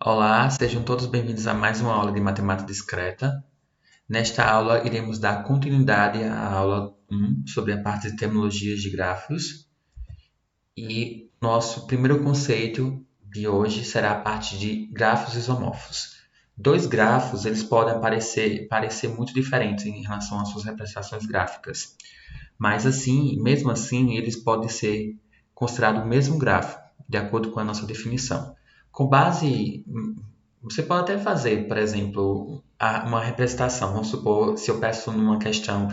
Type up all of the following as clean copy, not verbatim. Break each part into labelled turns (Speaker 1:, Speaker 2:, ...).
Speaker 1: Olá, sejam todos bem-vindos a mais uma aula de matemática discreta. Nesta aula, iremos dar continuidade à aula 1 sobre a parte de terminologias de grafos. E nosso primeiro conceito de hoje será a parte de grafos isomorfos. Dois grafos eles podem parecer muito diferentes em relação às suas representações gráficas, mas mesmo assim, eles podem ser considerados o mesmo grafo, de acordo com a nossa definição. Com base, você pode até fazer, por exemplo, uma representação. Vamos supor, se eu peço numa questão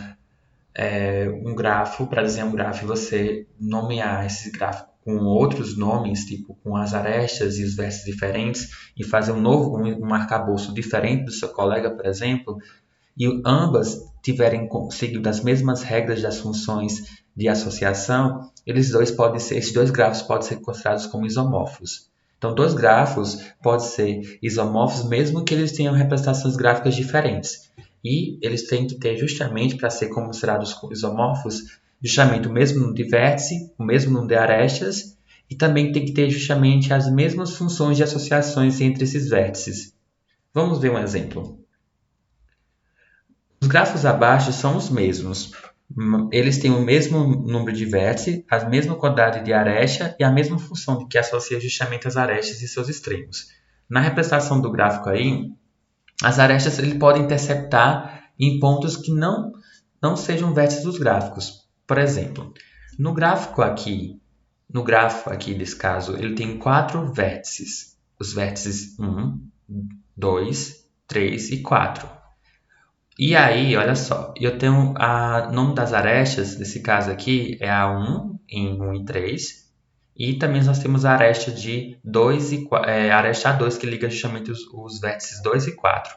Speaker 1: um grafo, para desenhar um grafo, e você nomear esse gráfico com outros nomes, tipo com as arestas e os vértices diferentes, e fazer um arcabouço diferente do seu colega, por exemplo, e ambas tiverem seguido as mesmas regras das funções de associação, esses dois grafos podem ser considerados como isomorfos. Então, dois grafos podem ser isomorfos mesmo que eles tenham representações gráficas diferentes. E eles têm que ter justamente, para ser considerados isomorfos, justamente o mesmo número de vértices, o mesmo número de arestas, e também tem que ter justamente as mesmas funções de associações entre esses vértices. Vamos ver um exemplo. Os grafos abaixo são os mesmos. Eles têm o mesmo número de vértices, a mesma quantidade de aresta e a mesma função que associa justamente as arestas e seus extremos. Na representação do gráfico aí, as arestas ele podem interceptar em pontos que não sejam vértices dos gráficos. Por exemplo, no grafo aqui desse caso, ele tem 4 vértices. Os vértices 1, 2, 3 e 4. E aí, olha só, eu tenho o nome das arestas, nesse caso aqui, é a 1 em 1 e 3. E também nós temos a aresta de 2 e a aresta A2, que liga justamente os vértices 2 e 4.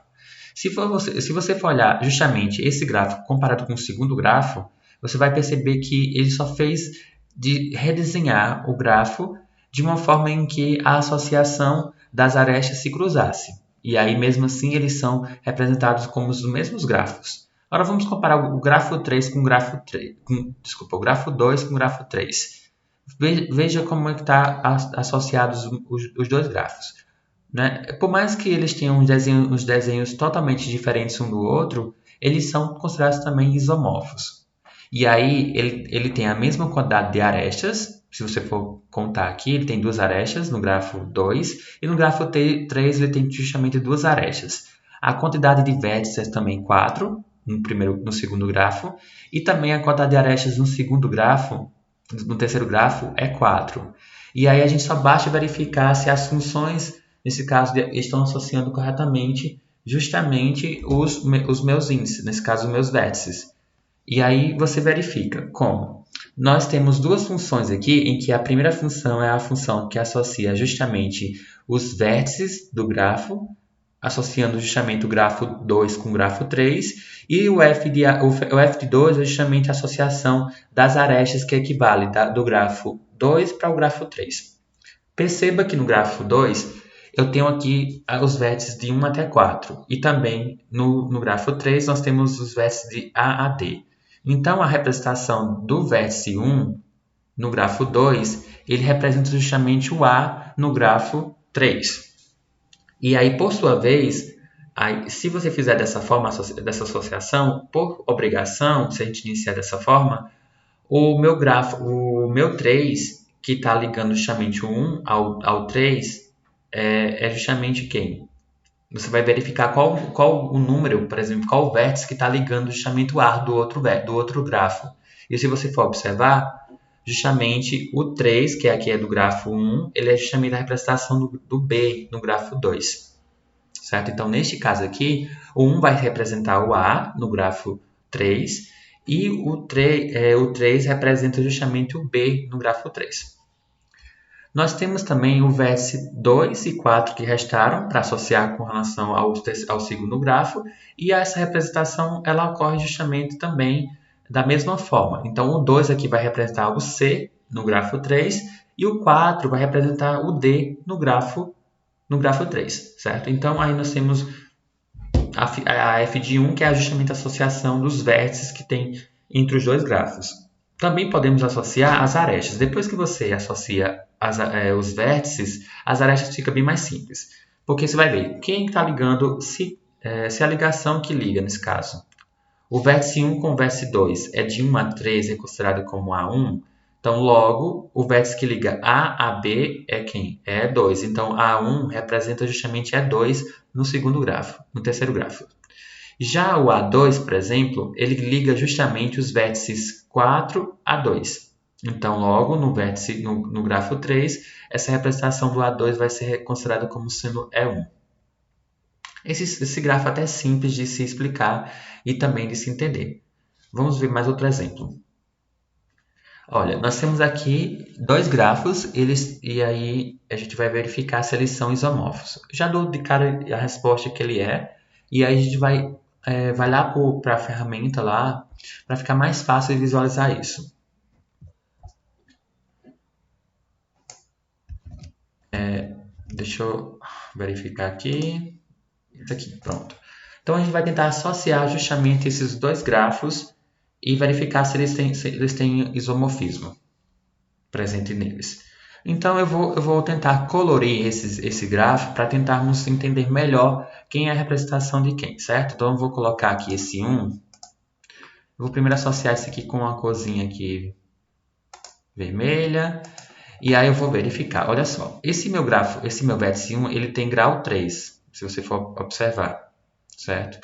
Speaker 1: Se você for olhar justamente esse gráfico comparado com o segundo grafo, você vai perceber que ele só fez de redesenhar o grafo de uma forma em que a associação das arestas se cruzasse. E aí, mesmo assim, eles são representados como os mesmos grafos. Agora vamos comparar o grafo 3 com o grafo 3. O grafo 2 com o grafo 3. Veja como é que está associados os dois grafos. Né? Por mais que eles tenham uns desenhos totalmente diferentes um do outro, eles são considerados também isomorfos. E aí, ele tem a mesma quantidade de arestas. Se você for contar aqui, ele tem 2 arestas no grafo 2 e no grafo 3 ele tem justamente 2 arestas. A quantidade de vértices também 4 no segundo grafo e também a quantidade de arestas no terceiro grafo é 4. E aí a gente só basta verificar se as funções, nesse caso, estão associando corretamente justamente os meus índices, nesse caso os meus vértices. E aí você verifica como. Nós temos duas funções aqui, em que a primeira função é a função que associa justamente os vértices do grafo, associando justamente o grafo 2 com o grafo 3, e o f de 2 é justamente a associação das arestas que equivale do grafo 2 para o grafo 3. Perceba que no grafo 2 eu tenho aqui os vértices de 1 até 4, e também no grafo 3 nós temos os vértices de A a D. Então, a representação do vértice 1 no grafo 2, ele representa justamente o A no grafo 3. E aí, por sua vez, se você fizer dessa forma, dessa associação, por obrigação, se a gente iniciar dessa forma, o meu 3, que está ligando justamente o 1 ao 3, é justamente quem? Você vai verificar qual o número, por exemplo, qual o vértice que está ligando justamente o ar do outro grafo. E se você for observar, justamente o 3, que aqui é do grafo 1, ele é justamente a representação do B no grafo 2. Certo? Então, neste caso aqui, o 1 vai representar o A no grafo 3 e o 3 representa justamente o B no grafo 3. Nós temos também o vértice 2 e 4 que restaram para associar com relação ao segundo grafo, e essa representação ela ocorre justamente também da mesma forma. Então, o 2 aqui vai representar o C no grafo 3 e o 4 vai representar o D no grafo 3, certo? Então, aí nós temos a f de 1, que é justamente a associação dos vértices que tem entre os dois grafos. Também podemos associar as arestas. Depois que você associa os vértices, as arestas fica bem mais simples. Porque você vai ver, quem está ligando, se a ligação que liga nesse caso, o vértice 1 com o vértice 2 é de 1 a 3, é considerado como A1, então logo o vértice que liga A a B é quem? É 2. Então A1 representa justamente E2 no segundo grafo, no terceiro grafo. Já o A2, por exemplo, ele liga justamente os vértices 4 a 2. Então, logo no grafo 3, essa representação do A2 vai ser considerada como sendo E1. Esse grafo até é simples de se explicar e também de se entender. Vamos ver mais outro exemplo. Olha, nós temos aqui dois grafos, e aí a gente vai verificar se eles são isomorfos. Já dou de cara a resposta que ele é, e aí a gente vai lá para a ferramenta lá, para ficar mais fácil de visualizar isso. Deixa eu verificar aqui. Isso aqui, pronto. Então a gente vai tentar associar justamente esses dois grafos e verificar se eles têm isomorfismo presente neles. Então eu vou tentar colorir esse grafo para tentarmos entender melhor quem é a representação de quem, certo? Então eu vou colocar aqui esse 1. Eu vou primeiro associar isso aqui com uma corzinha aqui vermelha. E aí eu vou verificar. Olha só, esse meu vértice 1, ele tem grau 3, se você for observar, certo?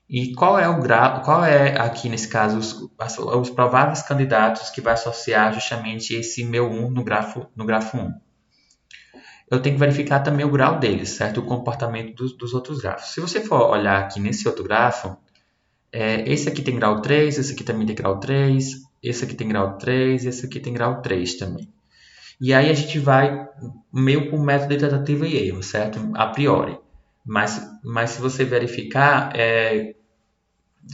Speaker 1: E qual é aqui nesse caso os prováveis candidatos que vai associar justamente esse meu 1 no grafo 1? Eu tenho que verificar também o grau deles, certo? O comportamento dos outros grafos. Se você for olhar aqui nesse outro grafo, esse aqui tem grau 3, esse aqui também tem grau 3, esse aqui tem grau 3, esse aqui tem grau 3 também. E aí a gente vai meio por método de tentativa e erro, certo? A priori. Mas se você verificar,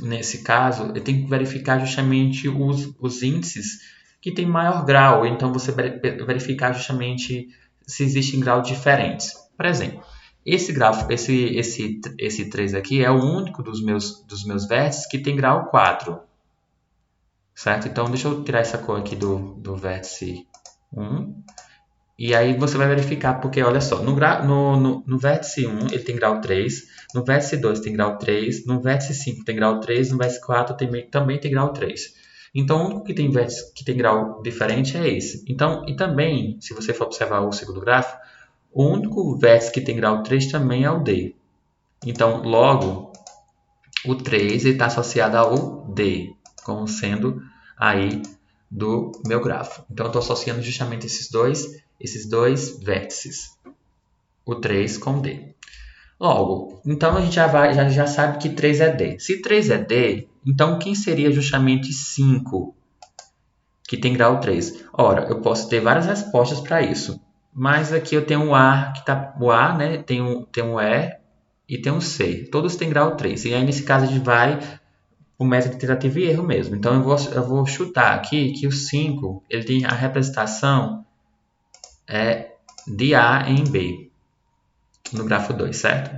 Speaker 1: nesse caso, eu tenho que verificar justamente os índices que têm maior grau. Então, você verificar justamente se existem graus diferentes. Por exemplo, esse grafo, esse 3 aqui é o único dos meus vértices que tem grau 4. Certo? Então, deixa eu tirar essa cor aqui do vértice 1. E aí você vai verificar, porque olha só, no vértice 1 ele tem grau 3, no vértice 2 tem grau 3, no vértice 5 tem grau 3, no vértice 4 também tem grau 3. Então, o único que tem vértice que tem grau diferente é esse. Então, e também, se você for observar o segundo gráfico, o único vértice que tem grau 3 também é o D. Então, logo, o 3 está associado ao D, como sendo aí do meu grafo. Então, eu estou associando justamente esses dois vértices, o 3 com D. Logo, então a gente já sabe que 3 é D. Se 3 é D, então quem seria justamente 5, que tem grau 3? Ora, eu posso ter várias respostas para isso, mas aqui eu tenho o A, né, tem um E e tem um C. Todos têm grau 3. E aí, nesse caso, a gente vai o método de tentativa e erro mesmo. Então, eu vou chutar aqui que o 5 ele tem a representação de A em B, no grafo 2, certo?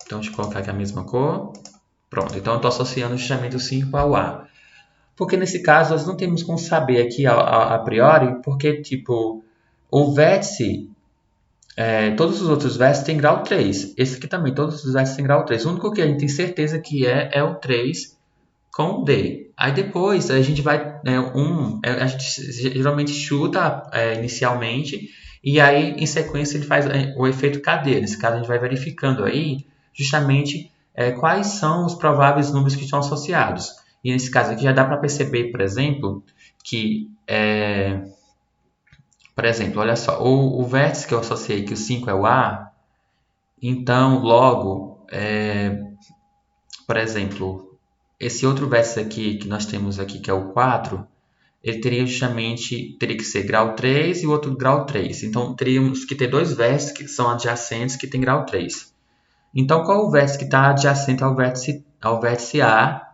Speaker 1: Então, deixa eu colocar aqui a mesma cor. Pronto, então eu estou associando justamente o 5 ao A. Porque nesse caso, nós não temos como saber aqui a priori, porque, tipo, o vértice, todos os outros vértices têm grau 3. Esse aqui também, todos os vértices têm grau 3. O único que a gente tem certeza que é o 3 com D. Aí depois a gente vai, a gente geralmente chuta inicialmente, e aí em sequência ele faz o efeito cadeia. Nesse caso a gente vai verificando aí justamente quais são os prováveis números que estão associados. E nesse caso aqui já dá para perceber, por exemplo, que, por exemplo, olha só, o vértice que eu associei, que o 5 é o A, então logo, por exemplo, esse outro vértice aqui que nós temos aqui, que é o 4, ele teria que ser grau 3 e o outro grau 3. Então, teríamos que ter dois vértices que são adjacentes que têm grau 3. Então, qual o vértice que está adjacente ao vértice A,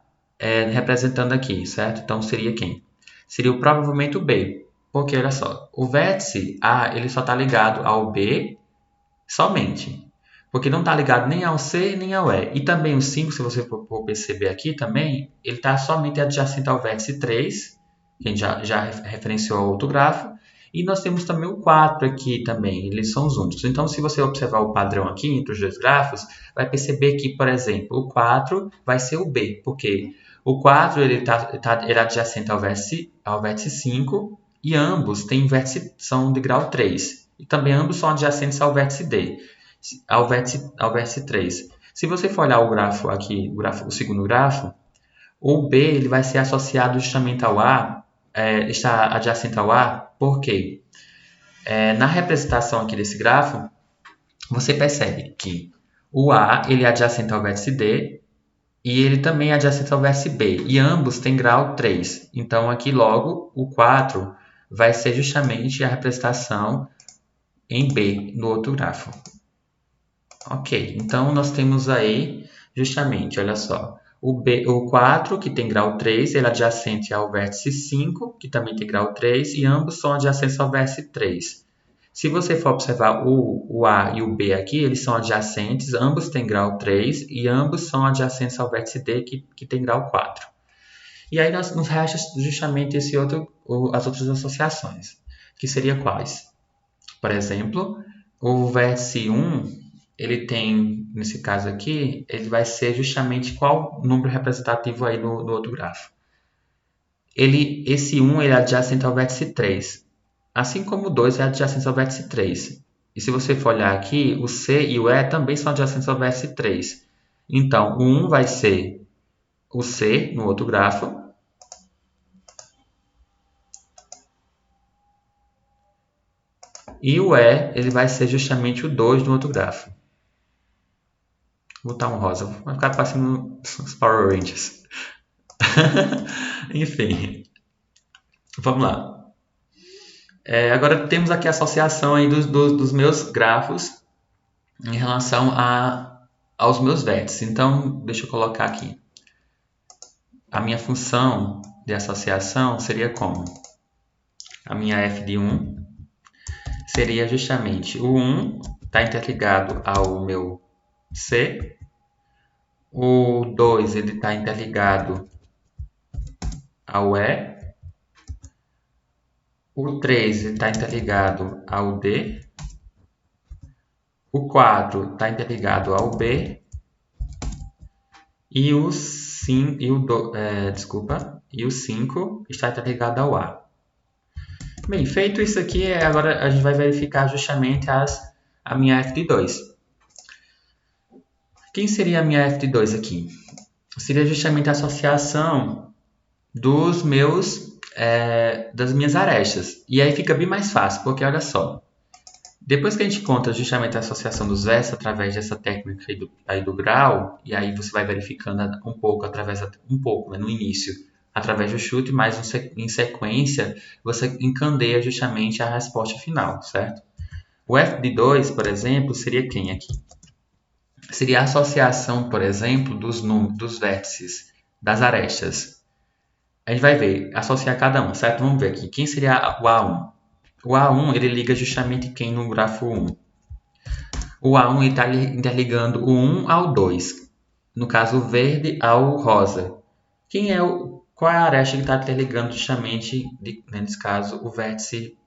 Speaker 1: representando aqui, certo? Então, seria quem? Seria provavelmente o B. Porque, olha só, o vértice A ele só está ligado ao B somente. Porque não está ligado nem ao C nem ao E. E também o 5, se você for perceber aqui também, ele está somente adjacente ao vértice 3, que a gente já referenciou ao outro grafo, E nós temos também o 4 aqui também, eles são os únicos. Então, se você observar o padrão aqui entre os dois grafos, vai perceber que, por exemplo, o 4 vai ser o B, porque o 4 ele é adjacente ao vértice 5 e ambos são de grau 3. E também ambos são adjacentes ao vértice D, ao vértice 3. Se você for olhar o grafo aqui, o segundo grafo, o B ele vai ser associado justamente ao A, está adjacente ao A, porque na representação aqui desse grafo, você percebe que o A ele é adjacente ao vértice D e ele também é adjacente ao vértice B, e ambos têm grau 3. Então, aqui logo, o 4 vai ser justamente a representação em B, no outro grafo. Ok, então nós temos aí, justamente, olha só, o 4, que tem grau 3, ele é adjacente ao vértice 5, que também tem grau 3, e ambos são adjacentes ao vértice 3. Se você for observar o A e o B aqui, eles são adjacentes, ambos têm grau 3, e ambos são adjacentes ao vértice D, que tem grau 4. E aí nos resta justamente as outras associações, que seriam quais? Por exemplo, o vértice 1, ele tem, nesse caso aqui, ele vai ser justamente qual número representativo aí no outro grafo. Esse 1 ele é adjacente ao vértice 3, assim como o 2 é adjacente ao vértice 3. E se você for olhar aqui, o C e o E também são adjacentes ao vértice 3. Então, o 1 vai ser o C no outro grafo, e o E ele vai ser justamente o 2 no outro grafo. Vou botar um rosa, vai ficar parecendo os Power Rangers. Enfim, vamos lá. Agora temos aqui a associação aí dos meus grafos em relação aos meus vértices. Então, deixa eu colocar aqui. A minha função de associação seria como? A minha f de 1 seria justamente o 1 está interligado ao meu C, o 2 está interligado ao E, o 3 está interligado ao D, o 4 está interligado ao B e o 5 está interligado ao A. Bem, feito isso aqui, agora a gente vai verificar justamente a minha f de 2. Quem seria a minha f de 2 aqui? Seria justamente a associação das minhas arestas. E aí fica bem mais fácil, porque olha só. Depois que a gente conta justamente a associação dos vértices através dessa técnica aí do grau, e aí você vai verificando no início, através do chute, mas em sequência você encandeia justamente a resposta final, certo? O f de 2, por exemplo, seria quem aqui? Seria a associação, por exemplo, dos vértices, das arestas. A gente vai ver, associar cada um, certo? Vamos ver aqui. Quem seria o A1? O A1 ele liga justamente quem no grafo 1? O A1 está interligando o 1 ao 2. No caso, o verde ao rosa. Qual é a aresta que está interligando justamente, nesse caso, o vértice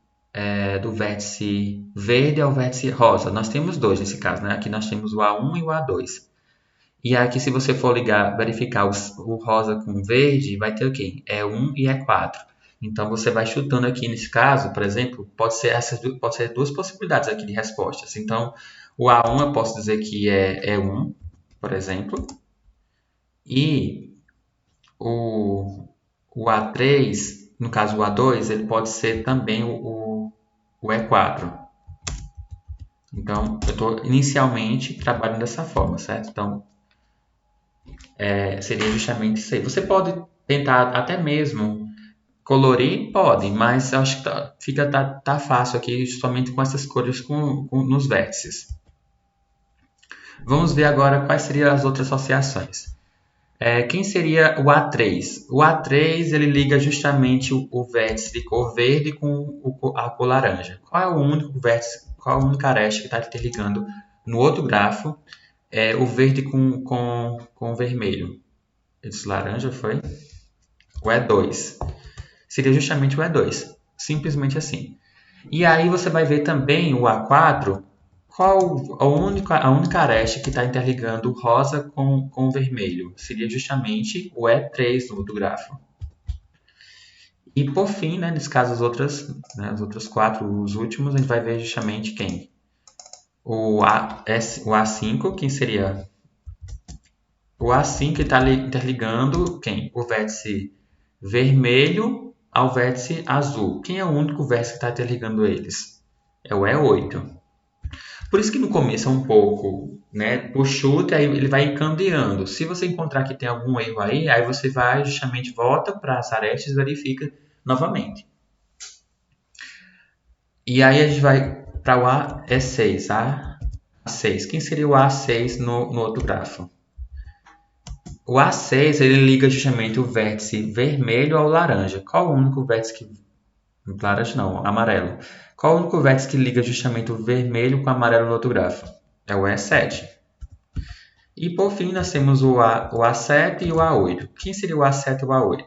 Speaker 1: do vértice verde ao vértice rosa? Nós temos dois nesse caso, né? Aqui nós temos o A1 e o A2. E aqui, se você for verificar o rosa com o verde, vai ter o quê? E1 e E4. Então, você vai chutando aqui nesse caso, por exemplo, pode ser duas possibilidades aqui de respostas. Então, o A1 eu posso dizer que é E1, por exemplo. E o A3, no caso o A2, ele pode ser também o E4. Então, eu estou inicialmente trabalhando dessa forma, certo? Então, seria justamente isso aí. Você pode tentar até mesmo colorir, pode, mas eu acho que tá fácil aqui somente com essas cores nos vértices. Vamos ver agora quais seriam as outras associações. Quem seria o A3? O A3 ele liga justamente o vértice de cor verde com a cor laranja. Qual é o único vértice, qual é a única aresta que está interligando no outro grafo? O verde com o vermelho. Eu disse laranja, foi? O E2. Seria justamente o E2. Simplesmente assim. E aí você vai ver também o A4, qual a única aresta que está interligando o rosa com o vermelho. Seria justamente o E3 no outro grafo. E por fim, né, nesse caso as outras quatro, os últimos, a gente vai ver justamente quem? O A5, quem seria? O A5 está interligando quem? O vértice vermelho ao vértice azul. Quem é o único vértice que está interligando eles? É o E8. Por isso que no começo é um pouco, né, por chute, aí ele vai encandeando. Se você encontrar que tem algum erro aí você vai justamente volta para as arestas e verifica novamente. E aí a gente vai para o A6, A6. Quem seria o A6 no outro grafo? O A6 ele liga justamente o vértice vermelho ao laranja. Qual o único vértice que... Laranja não, amarelo. Qual o único vértice que liga justamente o vermelho com o amarelo no outro grafo? É o E7. E por fim nós temos o A7 e o A8. Quem seria o A7 e o A8?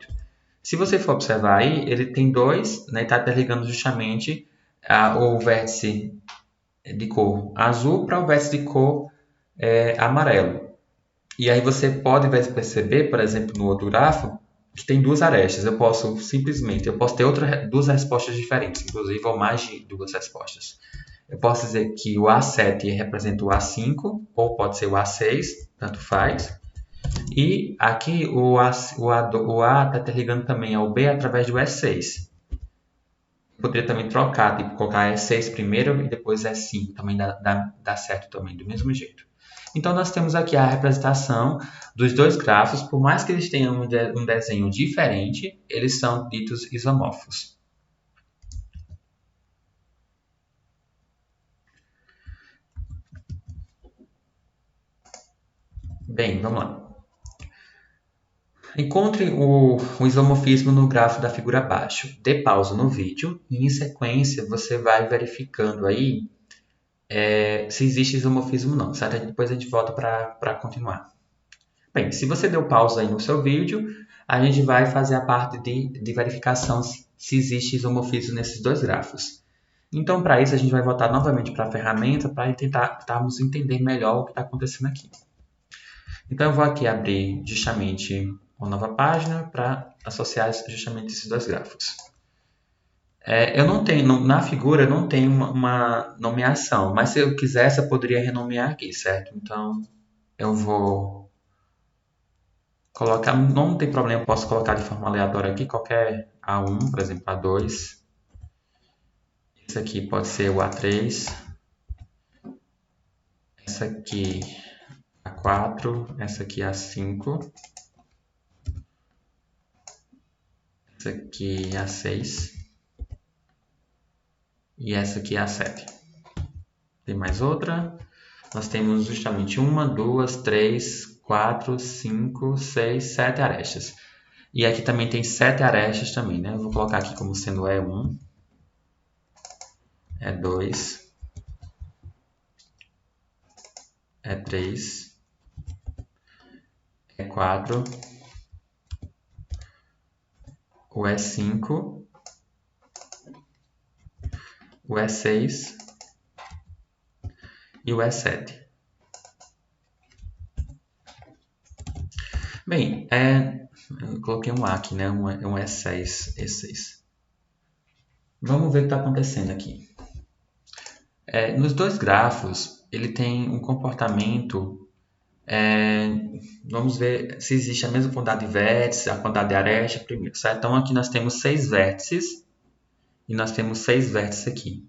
Speaker 1: Se você for observar aí, ele tem dois, né, está interligando justamente o vértice de cor azul para o vértice de cor amarelo. E aí você pode perceber, por exemplo, no outro grafo, que tem duas arestas. Eu posso ter duas respostas diferentes, inclusive ou mais de duas respostas. Eu posso dizer que o A7 representa o A5, ou pode ser o A6, tanto faz. E aqui o A está interligando também ao B através do E6. Eu poderia também trocar, tipo, colocar E6 primeiro e depois E5, também dá certo também, do mesmo jeito. Então, nós temos aqui a representação dos dois grafos, por mais que eles tenham um desenho diferente, eles são ditos isomorfos. Bem, vamos lá. Encontre o isomorfismo no grafo da figura abaixo. Dê pausa no vídeo e, em sequência, você vai verificando aí se existe isomorfismo ou não, certo? Depois a gente volta para continuar. Bem, se você deu pausa aí no seu vídeo, a gente vai fazer a parte de verificação se existe isomorfismo nesses dois grafos. Então, para isso, a gente vai voltar novamente para a ferramenta para tentarmos entender melhor o que está acontecendo aqui. Então, eu vou aqui abrir justamente uma nova página para associar justamente esses dois grafos. Eu não tenho, na figura, eu não tenho uma nomeação, mas se eu quisesse, eu poderia renomear aqui, certo? Então, eu vou colocar, não tem problema, eu posso colocar de forma aleatória aqui, qualquer A1, por exemplo, A2. Esse aqui pode ser o A3. Essa aqui A4, essa aqui A5. Essa aqui A6. E essa aqui A7. Tem mais outra. Nós temos justamente 1, 2, 3, 4, 5, 6, 7 arestas. E aqui também tem 7 arestas também, né? Eu vou colocar aqui como sendo E1, E2, E3, E4, o E5, o E6 e o E7. Bem, eu coloquei um A aqui, né? Um E6, E6. Vamos ver o que está acontecendo aqui. Nos dois grafos, ele tem um comportamento. Vamos ver se existe a mesma quantidade de vértices, a quantidade de arestas primeiro, certo? Então, aqui nós temos 6 vértices e nós temos 6 vértices aqui.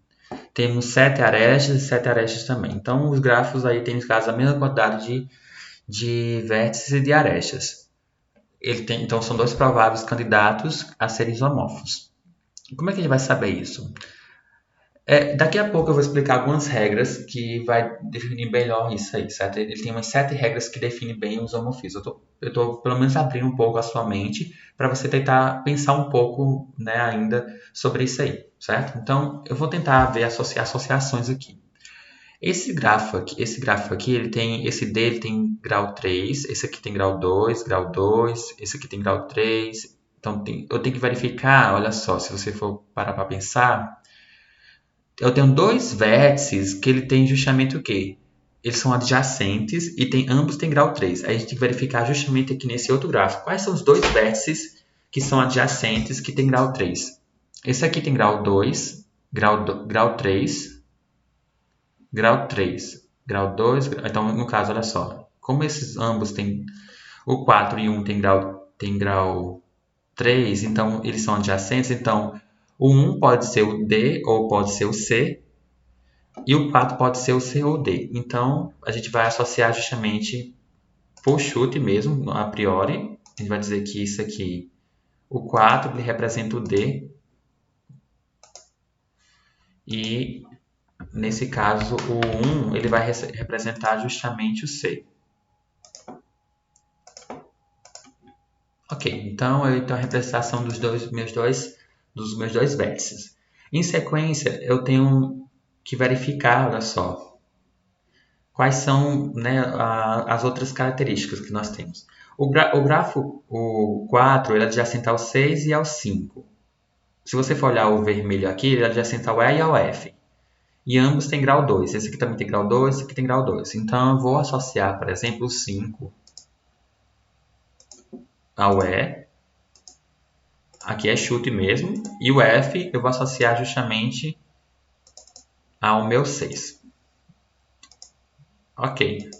Speaker 1: Temos 7 arestas e 7 arestas também. Então, os grafos aí têm, no caso, a mesma quantidade de vértices e de arestas. Então, são dois prováveis candidatos a serem isomorfos. Como é que a gente vai saber isso? Daqui a pouco eu vou explicar algumas regras que vai definir melhor isso aí, certo? Ele tem umas 7 regras que definem bem os isomorfismos. Eu tô pelo menos abrindo um pouco a sua mente para você tentar pensar um pouco, né, ainda sobre isso aí, certo? Então, eu vou tentar ver associações aqui. Esse grafo aqui, esse dele tem grau 3, esse aqui tem grau 2, esse aqui tem grau 3. Então, eu tenho que verificar, olha só, se você for parar para pensar, eu tenho dois vértices que ele tem justamente o quê? Eles são adjacentes e ambos têm grau 3. Aí a gente tem que verificar justamente aqui nesse outro gráfico. Quais são os dois vértices que são adjacentes que tem grau 3? Esse aqui tem grau 2, grau 3, grau 3, grau 2. Então, no caso, olha só. Como esses ambos têm... O 4 e 1 tem grau 3, então eles são adjacentes. Então, o 1 pode ser o D ou pode ser o C. E o 4 pode ser o C ou o D. Então, a gente vai associar justamente por chute mesmo, a priori. A gente vai dizer que isso aqui, o 4, ele representa o D. E, nesse caso, o 1 ele vai representar justamente o C. Ok, então eu tenho a representação dos meus dois vértices. Em sequência, eu tenho que verificar, olha só, quais são, né, as outras características que nós temos. O grafo, o 4, ele é adjacente ao 6 e ao 5. Se você for olhar o vermelho aqui, ele é adjacente ao E e ao F. E ambos têm grau 2. Esse aqui também tem grau 2, esse aqui tem grau 2. Então, eu vou associar, por exemplo, o 5 ao E. Aqui é chute mesmo. E o F eu vou associar justamente ao meu 6. Ok.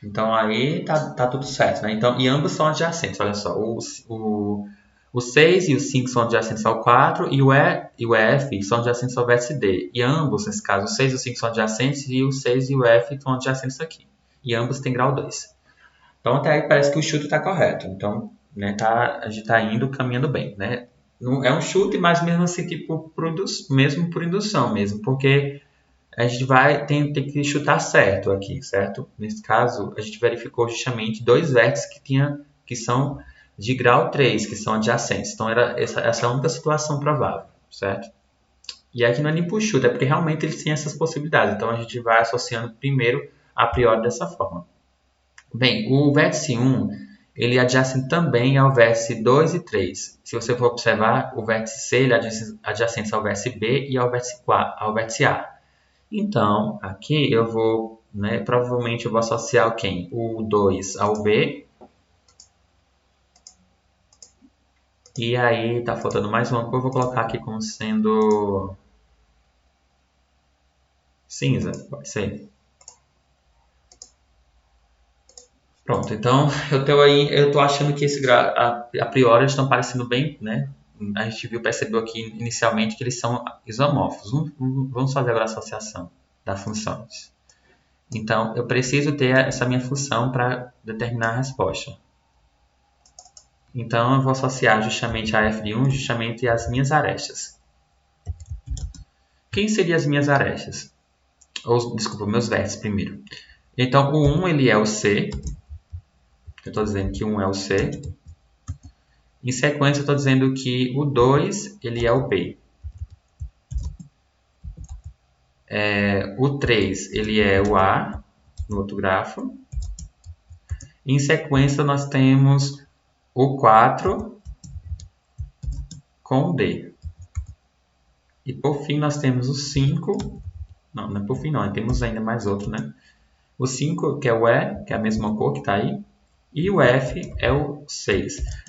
Speaker 1: Então aí tá tudo certo, né? Então, e ambos são adjacentes, olha só. O 6 e o 5 são adjacentes ao 4 e o F são adjacentes ao vértice D. E ambos, nesse caso, o 6 e o 5 são adjacentes e o 6 e o F são adjacentes aqui. E ambos têm grau 2. Então até aí parece que o chute está correto. Então, né, a gente está caminhando bem, né? Não, é um chute, mas mesmo assim, tipo, mesmo por indução mesmo, porque a gente tem que chutar certo aqui, certo? Nesse caso, a gente verificou justamente dois vértices que são de grau 3, que são adjacentes. Então, essa é a única situação provável, certo? E aqui não é nem por chute, é porque realmente eles têm essas possibilidades. Então, a gente vai associando primeiro a priori dessa forma. Bem, o vértice 1, ele é adjacente também ao vértice 2 e 3. Se você for observar, o vértice C ele é adjacente ao vértice B e ao vértice A. Então, aqui eu vou, né, provavelmente eu vou associar quem? O 2 ao B. E aí tá faltando mais uma cor, eu vou colocar aqui como sendo cinza, pode ser. Pronto, então eu tô achando que a priori eles estão parecendo bem, né? A gente percebeu aqui inicialmente que eles são isomórficos. Vamos fazer agora a associação das funções. Então, eu preciso ter essa minha função para determinar a resposta. Então, eu vou associar justamente a f de 1 justamente as minhas arestas. Quem seriam as minhas arestas? Desculpa, meus vértices primeiro. Então, o 1 ele é o C. Eu estou dizendo que o 1 é o C. Em sequência, eu estou dizendo que o 2 ele é o B. O 3 ele é o A, no outro grafo. Em sequência, nós temos o 4 com o D. E por fim, nós temos o 5. Não é por fim não, temos ainda mais outro, né? O 5, que é o E, que é a mesma cor que está aí. E o F é o 6.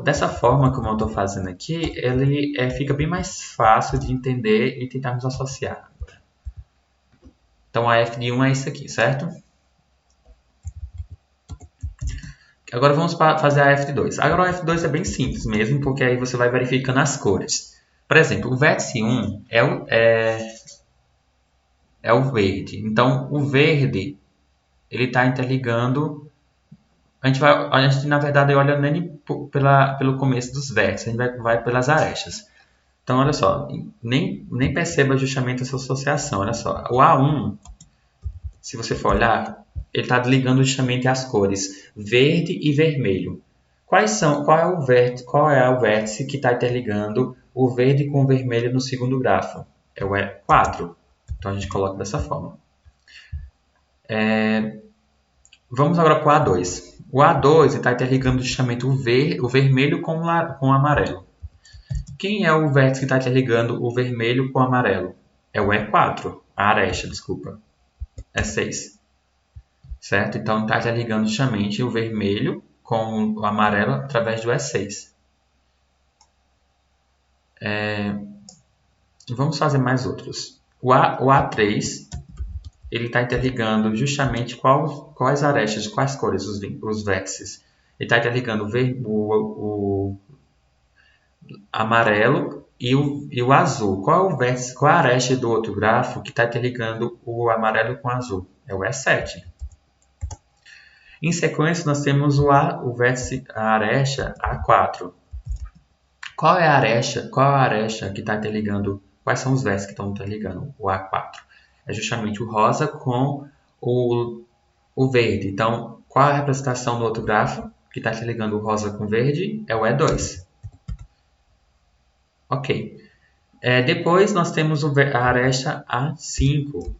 Speaker 1: Dessa forma, como eu estou fazendo aqui, ele fica bem mais fácil de entender e tentarmos associar. Então, a F de 1 é isso aqui, certo? Agora vamos fazer a F de 2. Agora, a F de 2 é bem simples mesmo, porque aí você vai verificando as cores. Por exemplo, o vértice 1 é o verde. Então, o verde ele está interligando. A gente na verdade olha nem pelo começo dos vértices, a gente vai pelas arestas. Então, olha só, nem perceba justamente essa associação. Olha só, o A1, se você for olhar, ele está ligando justamente as cores verde e vermelho. Qual é o vértice que está interligando o verde com o vermelho no segundo grafo? É o E4. Então, a gente coloca dessa forma. Vamos agora para o A2. O A2 está interligando justamente o vermelho com o amarelo. Quem é o vértice que está interligando o vermelho com o amarelo? É o E4, a arecha, desculpa. E6. Certo? Então está interligando justamente o vermelho com o amarelo através do E6. Vamos fazer mais outros. O A3 ele está interligando justamente quais arestas, quais cores, os vértices. Ele está interligando o amarelo e o azul. Qual é o vértice, qual é a aresta do outro grafo que está interligando o amarelo com o azul? É o E7. Em sequência, nós temos o vértice, a aresta A4. Qual é a aresta? Qual é a aresta que está interligando? Quais são os vértices que estão interligando o A4? É justamente o rosa com o verde. Então, qual é a representação do outro grafo que está interligando o rosa com o verde? É o E2. Ok. Depois nós temos a aresta A5.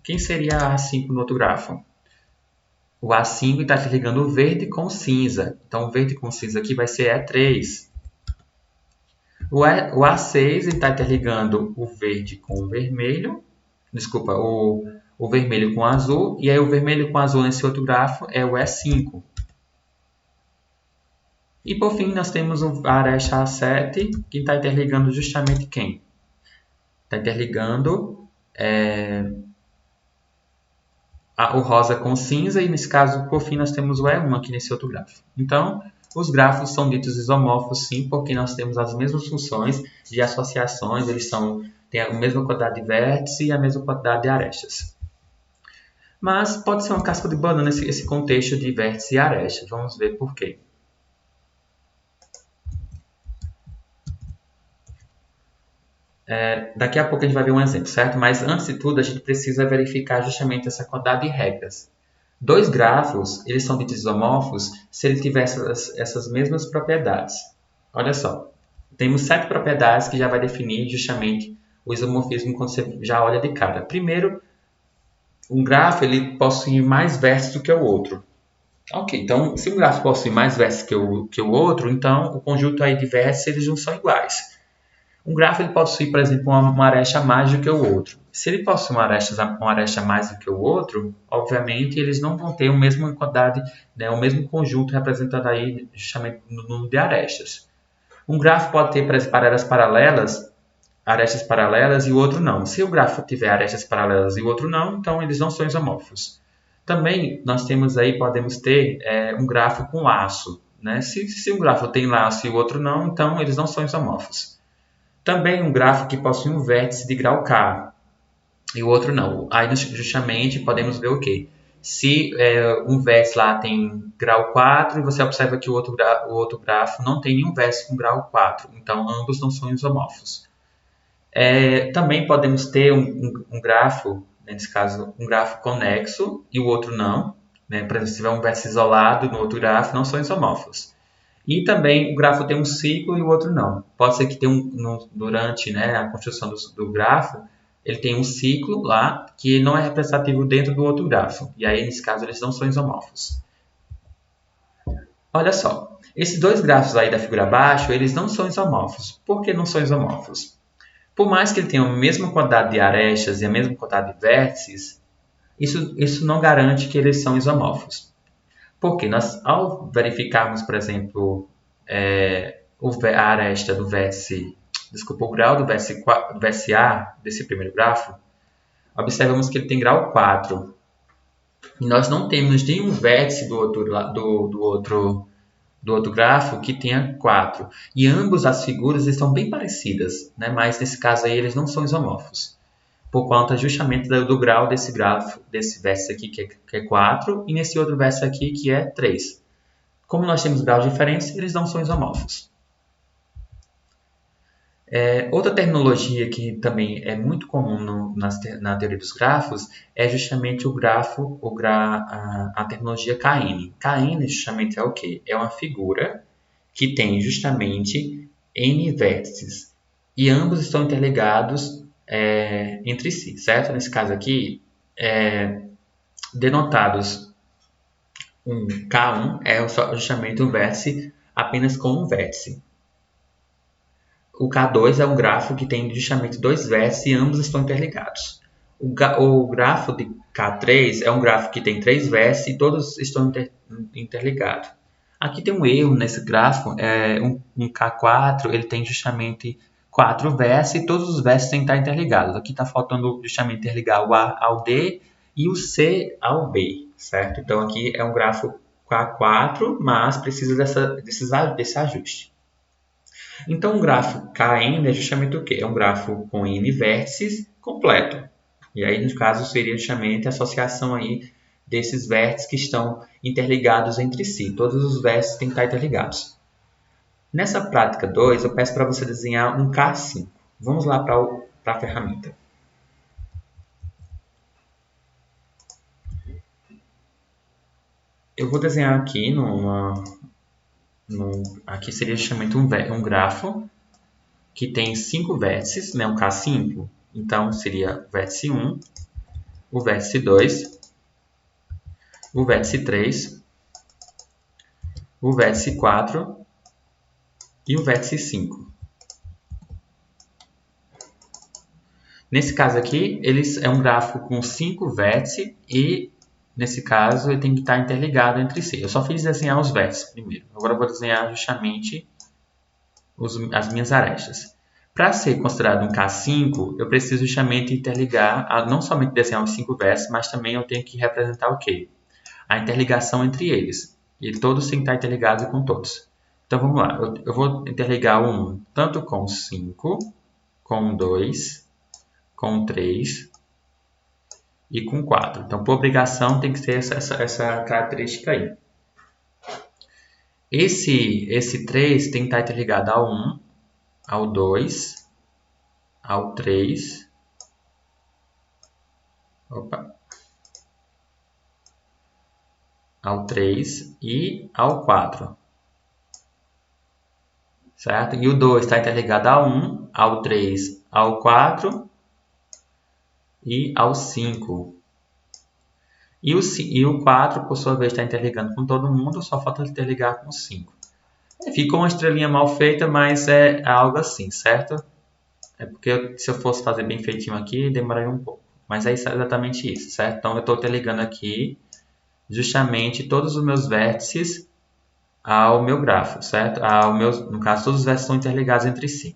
Speaker 1: Quem seria a A5 no outro grafo? O A5 está interligando o verde com o cinza. Então, o verde com o cinza aqui vai ser E3. O A6 está interligando o verde com o vermelho. Desculpa, o vermelho com o azul. E aí o vermelho com o azul nesse outro grafo é o E5. E por fim, nós temos a aresta A7, que está interligando justamente quem? Está interligando o rosa com o cinza, e nesse caso, por fim, nós temos o E1 aqui nesse outro grafo. Então, os grafos são ditos isomorfos, sim, porque nós temos as mesmas funções de associações, eles têm a mesma quantidade de vértices e a mesma quantidade de arestas. Mas pode ser uma casca de banana esse contexto de vértices e arestas. Vamos ver por quê. Daqui a pouco a gente vai ver um exemplo, certo? Mas antes de tudo, a gente precisa verificar justamente essa quantidade de regras. Dois grafos, eles são ditos isomorfos se ele tiver essas mesmas propriedades. Olha só, temos 7 propriedades que já vai definir justamente o isomorfismo quando você já olha de cara. Primeiro, um grafo ele possui mais vértices do que o outro. Ok, então se um grafo possui mais vértices que o outro, então o conjunto aí de vértices eles não são iguais. Um grafo ele possui, por exemplo, uma aresta a mais do que o outro. Se ele possui uma aresta a mais do que o outro, obviamente eles não vão ter a mesma quantidade, né, o mesmo conjunto representado aí justamente no número de arestas. Um grafo pode ter arestas paralelas e o outro não. Se o grafo tiver arestas paralelas e o outro não, então eles não são isomorfos. Também nós temos aí, podemos ter um grafo com laço. Né? Se um grafo tem laço e o outro não, então eles não são isomorfos. Também um grafo que possui um vértice de grau K e o outro não. Aí justamente podemos ver o quê? Se um vértice lá tem grau 4 e você observa que o outro grafo não tem nenhum vértice com grau 4. Então, ambos não são isomorfos. Também podemos ter um grafo, nesse caso, um grafo conexo e o outro não. Né? Por exemplo, se tiver um vértice isolado no outro grafo, não são isomorfos. E também o grafo tem um ciclo e o outro não. Pode ser que durante a construção do grafo, ele tem um ciclo lá que não é representativo dentro do outro grafo. E aí, nesse caso, eles não são isomorfos. Olha só, esses dois grafos aí da figura abaixo, eles não são isomorfos. Por que não são isomorfos? Por mais que ele tenha a mesma quantidade de arestas e a mesma quantidade de vértices, isso não garante que eles são isomorfos. Porque nós, ao verificarmos, por exemplo, a aresta do vértice, o grau do vértice A desse primeiro grafo, observamos que ele tem grau 4. E nós não temos nenhum vértice do outro grafo que tenha 4. E ambas as figuras estão bem parecidas, né? Mas nesse caso aí eles não são isomorfos. Por conta justamente do grau desse grafo, desse vértice aqui que é 4, e nesse outro vértice aqui que é 3. Como nós temos graus diferentes, eles não são isomorfos. Outra terminologia que também é muito comum na teoria dos grafos é justamente a terminologia KN. KN justamente é o quê? É uma figura que tem justamente N vértices e ambos estão interligados entre si, certo? Nesse caso aqui, denotados K1 é justamente um vértice apenas com um vértice. O K2 é um grafo que tem justamente dois vértices e ambos estão interligados. O grafo de K3 é um grafo que tem três vértices e todos estão interligados. Aqui tem um erro nesse grafo, um K4 ele tem justamente quatro vértices e todos os vértices têm que estar interligados. Aqui está faltando justamente interligar o A ao D e o C ao B, certo? Então aqui é um grafo K4, mas precisa desse ajuste. Então, um grafo Kn é justamente o quê? É um grafo com n vértices completo. E aí, no caso, seria justamente a associação aí desses vértices que estão interligados entre si. Todos os vértices têm que estar interligados. Nessa prática 2, eu peço para você desenhar um K5. Vamos lá para a ferramenta. Eu vou desenhar aqui aqui seria justamente um grafo que tem 5 vértices, né, um K5. Então, seria o vértice 1, o vértice 2, o vértice 3, o vértice 4 e o vértice 5. Nesse caso aqui, é um gráfico com 5 vértices e, nesse caso, ele tem que estar interligado entre si. Eu só fiz desenhar os vértices primeiro. Agora eu vou desenhar justamente as minhas arestas. Para ser considerado um K5, eu preciso justamente interligar, não somente desenhar os 5 vértices, mas também eu tenho que representar o quê? A interligação entre eles. E todos têm que estar interligados com todos. Então vamos lá, eu vou interligar o 1 tanto com o 5, com o 2, com o 3 e com o 4. Então, por obrigação, tem que ter essa característica aí. Esse 3 tem que estar interligado ao 1, ao 2, ao 3, ao 3 e ao 4. Certo? E o 2 está interligado ao 1, ao 3, ao 4 e ao 5. E o 4, por sua vez, está interligando com todo mundo, só falta interligar com o 5. Ficou uma estrelinha mal feita, mas é algo assim, certo? É porque se eu fosse fazer bem feitinho aqui, demoraria um pouco. Mas é exatamente isso, certo? Então eu estou interligando aqui justamente todos os meus vértices ao meu grafo, certo? No caso, todos os vértices estão interligados entre si.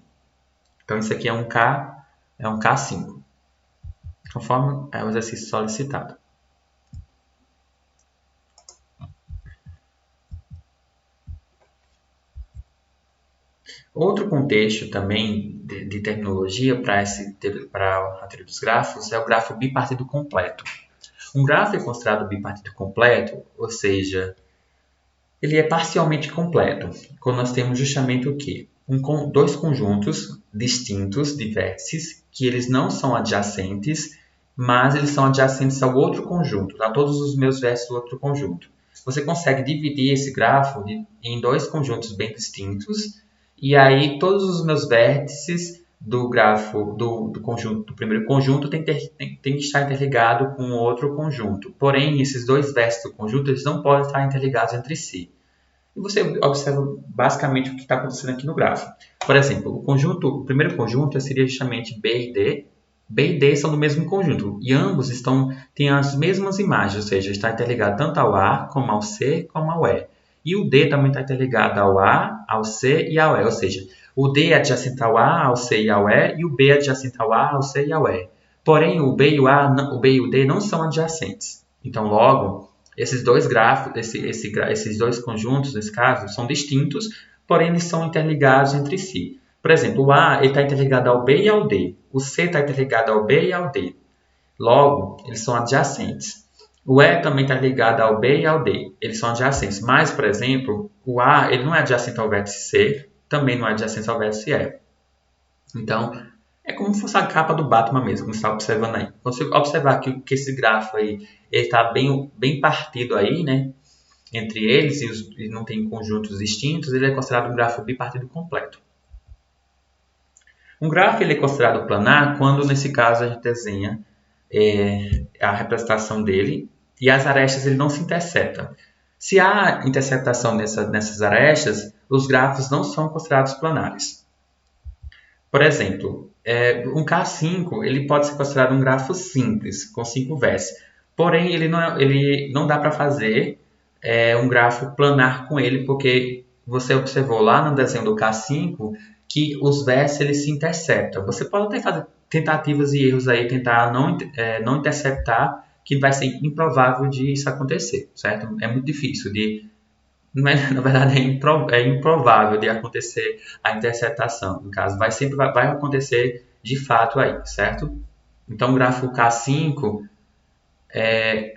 Speaker 1: Então isso aqui é um K5, conforme é o exercício solicitado. Outro contexto também de terminologia para a teoria dos grafos é o grafo bipartido completo. Um grafo é considerado bipartido completo, ou seja, ele é parcialmente completo, quando nós temos justamente o quê? Dois conjuntos distintos de vértices, que eles não são adjacentes, mas eles são adjacentes ao outro conjunto, a todos os meus vértices do outro conjunto. Você consegue dividir esse grafo em dois conjuntos bem distintos, e aí todos os meus vértices do grafo do primeiro conjunto tem que estar interligado com outro conjunto. Porém, esses dois vértices do conjunto eles não podem estar interligados entre si. E você observa basicamente o que está acontecendo aqui no gráfico. Por exemplo, o primeiro conjunto seria justamente B e D. B e D são do mesmo conjunto e ambos têm as mesmas imagens, ou seja, está interligado tanto ao A, como ao C, como ao E. E o D também está interligado ao A, ao C e ao E, ou seja, o D é adjacente ao A, ao C e ao E, e o B é adjacente ao A, ao C e ao E. Porém, o B e o D não são adjacentes. Então, logo, esses dois gráficos, esses dois conjuntos, nesse caso, são distintos, porém eles são interligados entre si. Por exemplo, o A está interligado ao B e ao D. O C está interligado ao B e ao D. Logo, eles são adjacentes. O E também está ligado ao B e ao D. Eles são adjacentes. Mas, por exemplo, o A ele não é adjacente ao vértice C, também não é adjacente ao vértice E. Então, é como se fosse a capa do Batman mesmo, como você está observando aí. Quando você observar que esse grafo aí está bem partido aí, né? Entre eles e não tem conjuntos distintos, ele é considerado um grafo bipartido completo. Um grafo ele é considerado planar quando, nesse caso, a gente desenha a representação dele e as arestas ele não se interceptam. Se há interceptação nessas arestas, os grafos não são considerados planares. Por exemplo, um K5 ele pode ser considerado um grafo simples, com 5 vértices. Porém, ele não dá para fazer um grafo planar com ele, porque você observou lá no desenho do K5 que os vértices eles se interceptam. Você pode até fazer tentativas e erros aí, tentar não interceptar, que vai ser improvável de isso acontecer, certo? É muito difícil na verdade é improvável de acontecer a interceptação. No caso, sempre vai acontecer de fato aí, certo? Então, o gráfico K5,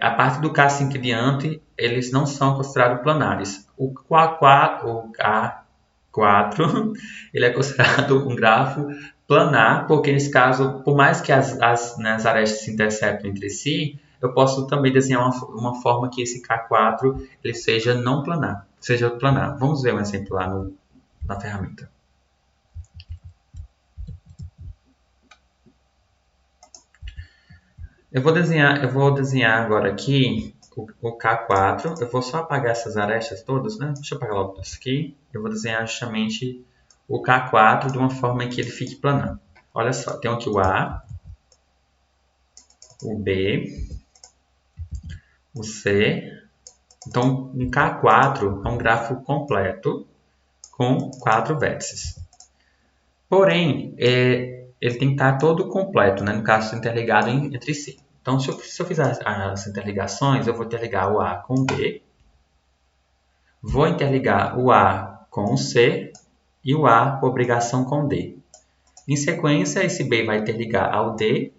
Speaker 1: a parte do K5 em diante, eles não são considerados planares. O K4 ele é considerado um grafo planar, porque nesse caso, por mais que as arestas se interceptem entre si, eu posso também desenhar uma forma que esse K4 ele seja não planar, seja planar. Vamos ver um exemplo lá na ferramenta. Eu vou desenhar agora aqui o K4. Eu vou só apagar essas arestas todas, né? Deixa eu apagar logo isso aqui. Eu vou desenhar justamente o K4 de uma forma que ele fique planar. Olha só, tem aqui o A, o B, o C. Então, um K4 é um grafo completo com 4 vértices. Porém, ele tem que estar todo completo, né? No caso, interligado entre si. Então, se eu fizer as interligações, eu vou interligar o A com o B, vou interligar o A com o C e o A, por obrigação, com o D. Em sequência, esse B vai interligar ao D,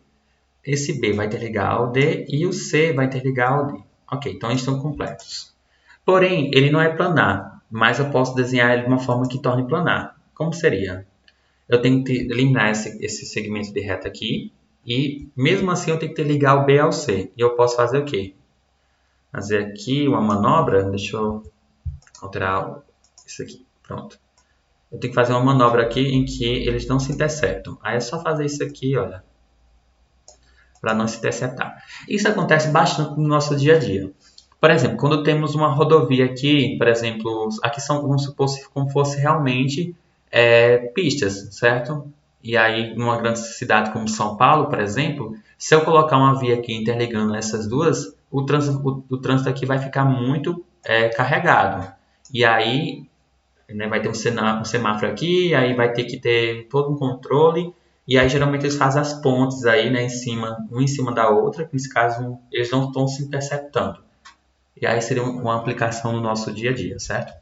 Speaker 1: esse B vai interligar ao D e o C vai interligar ao D. Ok, então eles estão completos. Porém, ele não é planar, mas eu posso desenhar ele de uma forma que torne planar. Como seria? Eu tenho que eliminar esse segmento de reta aqui, e mesmo assim eu tenho que ligar o B ao C. E eu posso fazer o quê? Fazer aqui uma manobra, deixa eu alterar isso aqui, pronto. Eu tenho que fazer uma manobra aqui em que eles não se interceptam. Aí é só fazer isso aqui, olha, para não se interceptar. Isso acontece bastante no nosso dia a dia. Por exemplo, quando temos uma rodovia aqui, por exemplo, aqui vamos supor como fosse realmente pistas, certo? E aí, numa grande cidade como São Paulo, por exemplo, se eu colocar uma via aqui interligando essas duas, o trânsito aqui vai ficar muito carregado. E aí, né, vai ter um semáforo aqui, aí vai ter que ter todo um controle, e aí geralmente eles fazem as pontes aí, né, uma em cima da outra, que nesse caso eles não estão se interceptando. E aí seria uma aplicação no nosso dia a dia, certo?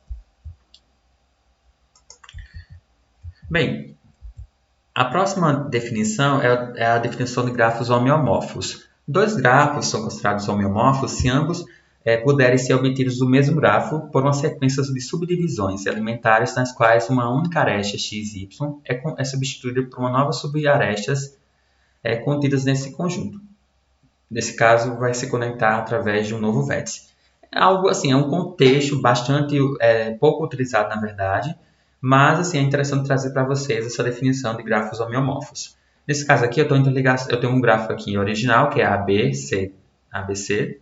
Speaker 1: Bem, a próxima definição é a definição de grafos homeomorfos. Dois grafos são considerados homeomorfos se ambos puderem ser obtidos do mesmo grafo por uma sequência de subdivisões elementares nas quais uma única aresta x e y é substituída por uma nova subarestas contidas nesse conjunto. Nesse caso, vai se conectar através de um novo vértice. Algo assim, é um contexto bastante pouco utilizado, na verdade, mas assim, é interessante trazer para vocês essa definição de grafos homeomorfos. Nesse caso aqui, eu tenho um gráfico aqui original, que é ABC,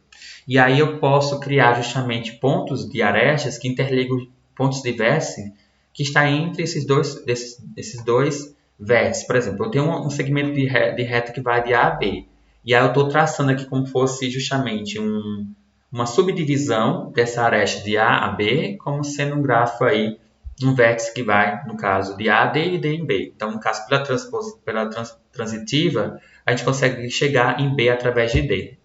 Speaker 1: e aí eu posso criar justamente pontos de arestas que interligam pontos de vértice que está entre esses dois vértices. Por exemplo, eu tenho um segmento de reta que vai de A a B, e aí eu estou traçando aqui como fosse justamente uma subdivisão dessa aresta de A a B, como sendo um grafo aí, um vértice que vai, no caso, de A a D e D em B. Então, no caso, pela transitiva, a gente consegue chegar em B através de D.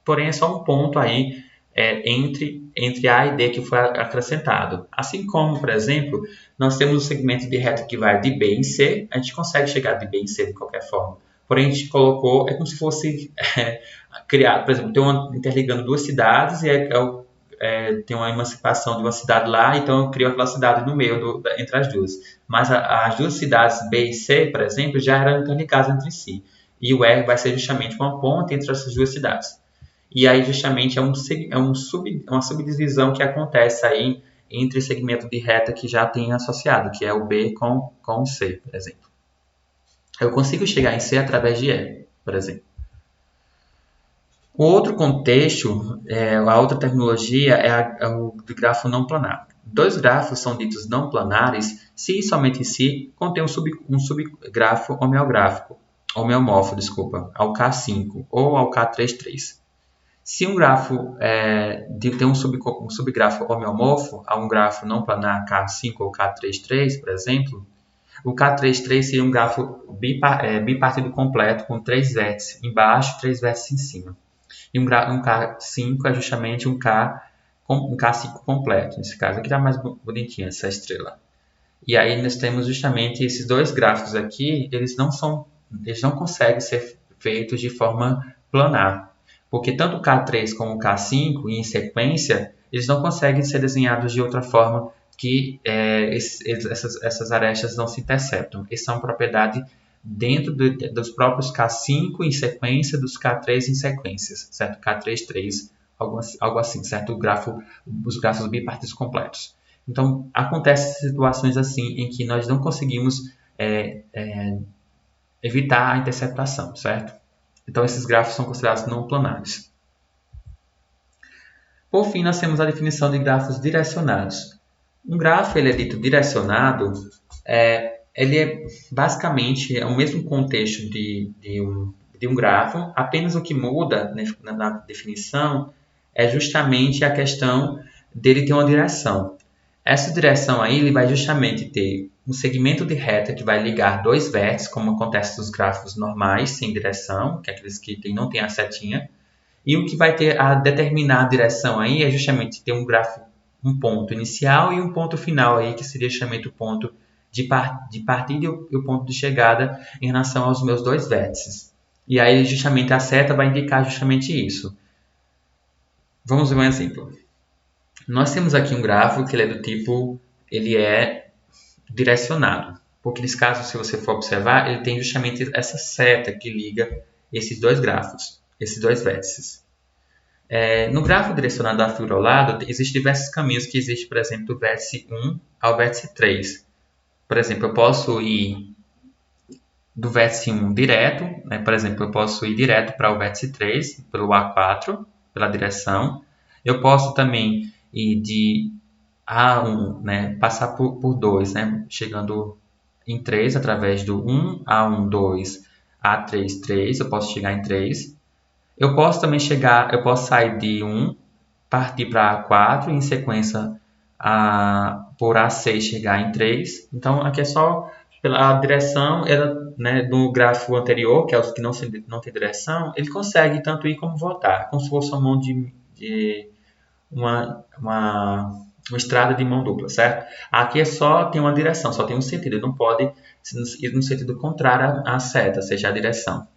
Speaker 1: Porém, é só um ponto aí entre A e D que foi acrescentado. Assim como, por exemplo, nós temos um segmento de reta que vai de B em C, a gente consegue chegar de B em C de qualquer forma. Porém, a gente colocou, é como se fosse criar, por exemplo, interligando duas cidades e tem uma emancipação de uma cidade lá, então eu crio aquela cidade no meio entre as duas. Mas as duas cidades B e C, por exemplo, já eram interligadas entre si. E o R vai ser justamente uma ponte entre essas duas cidades. E aí, justamente, uma subdivisão que acontece aí entre o segmento de reta que já tem associado, que é o B com o C, por exemplo. Eu consigo chegar em C através de E, por exemplo. O outro contexto, a outra terminologia é o de grafo não planar. dois grafos são ditos não planares se e somente se contém um subgrafo homeomorfo, ao K5 ou ao K33. Se um grafo tem um subgrafo homeomorfo a um grafo não planar K5 ou K33, por exemplo, o K33 seria um grafo bipartido completo com 3 vértices embaixo e 3 vértices em cima. E um K5 é justamente um K5 completo. Nesse caso aqui está mais bonitinha essa estrela. E aí nós temos justamente esses dois grafos aqui, eles não conseguem ser feitos de forma planar. Porque tanto o K3 como o K5, em sequência, eles não conseguem ser desenhados de outra forma que essas arestas não se interceptam. Essa é uma propriedade dentro dos próprios K5 em sequência, dos K3 em sequências, certo? K3, 3, algo assim, certo? Os grafos bipartidos completos. Então, acontecem situações assim em que nós não conseguimos evitar a interceptação, certo? Então, esses grafos são considerados não planares. Por fim, nós temos a definição de grafos direcionados. Um grafo ele é dito direcionado, ele é basicamente o mesmo contexto de um grafo, apenas o que muda na definição é justamente a questão dele ter uma direção. Essa direção aí ele vai justamente ter um segmento de reta que vai ligar dois vértices, como acontece nos grafos normais, sem direção, que é aqueles que não tem a setinha. E o que vai ter a determinar a direção aí é justamente ter um ponto inicial e um ponto final aí, que seria justamente o ponto de partida e o ponto de chegada em relação aos meus dois vértices. E aí justamente a seta vai indicar justamente isso. Vamos ver um exemplo. Nós temos aqui um grafo que ele é do tipo, ele é direcionado. Porque nesse caso, se você for observar, ele tem justamente essa seta que liga esses dois grafos, esses dois vértices. No grafo direcionado da figura ao lado, existem diversos caminhos que existem, por exemplo, do vértice 1 ao vértice 3. Por exemplo, eu posso ir do vértice 1 direto, né? Por exemplo, eu posso ir direto para o vértice 3, pelo A4, pela direção. Eu posso também ir de A1, né? Passar por 2, né? Chegando em 3 através do 1, A1, 2, A3, 3. Eu posso chegar em 3. Eu posso também sair de 1, partir para A4 e em sequência por A6 chegar em 3. Então aqui é só pela direção, né, do grafo anterior, que é os que não tem direção, ele consegue tanto ir como voltar, como se fosse uma mão de uma estrada de mão dupla, certo? Aqui tem uma direção, só tem um sentido, ele não pode ir no sentido contrário à seta, seja a direção.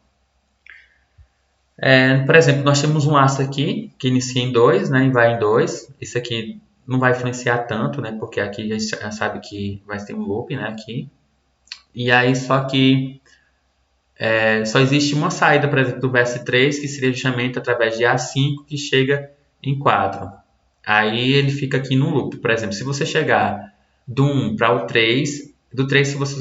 Speaker 1: Por exemplo, nós temos um aço aqui que inicia em 2, né, e vai em 2. Isso aqui não vai influenciar tanto, né, porque aqui a gente já sabe que vai ter um loop, né, aqui. E aí só que só existe uma saída, por exemplo, do vértice 3, que seria justamente através de A5 que chega em 4. Aí ele fica aqui no loop. Por exemplo, se você chegar do 1 para o 3, do 3 você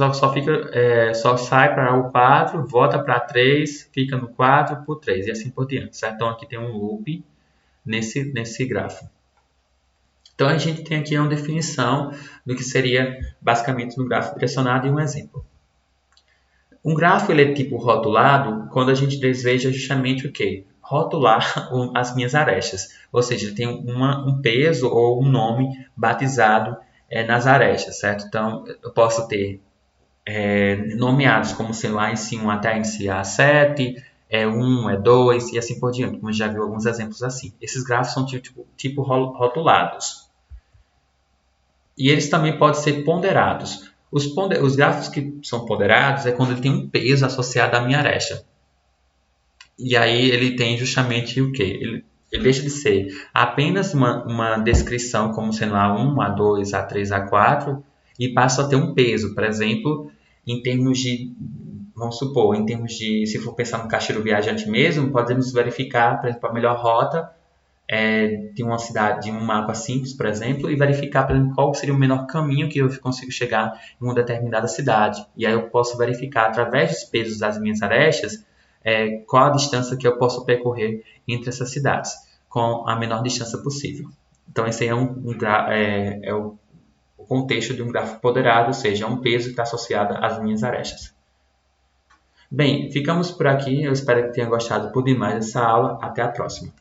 Speaker 1: só sai para o 4, volta para 3, fica no 4 por 3 e assim por diante, certo? Então aqui tem um loop nesse grafo. Então a gente tem aqui uma definição do que seria basicamente no grafo direcionado e um exemplo. Um grafo ele é tipo rotulado quando a gente deseja justamente o quê? Rotular as minhas arestas, ou seja, ele tem um peso ou um nome batizado nas arestas, certo? Então, eu posso ter nomeados como, sei lá, índice 1 até índice A7, 1, 2 e assim por diante, como já viu alguns exemplos assim. Esses grafos são tipo rotulados. E eles também podem ser ponderados. Os grafos que são ponderados é quando ele tem um peso associado à minha aresta. E aí ele tem justamente o quê? Ele deixa de ser apenas uma descrição como sendo A1, A2, A3, A4 e passa a ter um peso. Por exemplo, em termos de, vamos supor, se for pensar no caixeiro viajante mesmo, podemos verificar, por exemplo, a melhor rota de uma cidade, de um mapa simples, por exemplo, e verificar, por exemplo, qual seria o menor caminho que eu consigo chegar em uma determinada cidade. E aí eu posso verificar, através dos pesos das minhas arestas, qual a distância que eu posso percorrer entre essas cidades, com a menor distância possível. Então, esse aí é o contexto de um grafo ponderado, ou seja, é um peso que está associado às linhas arestas. Bem, ficamos por aqui. Eu espero que tenha gostado por demais dessa aula. Até a próxima.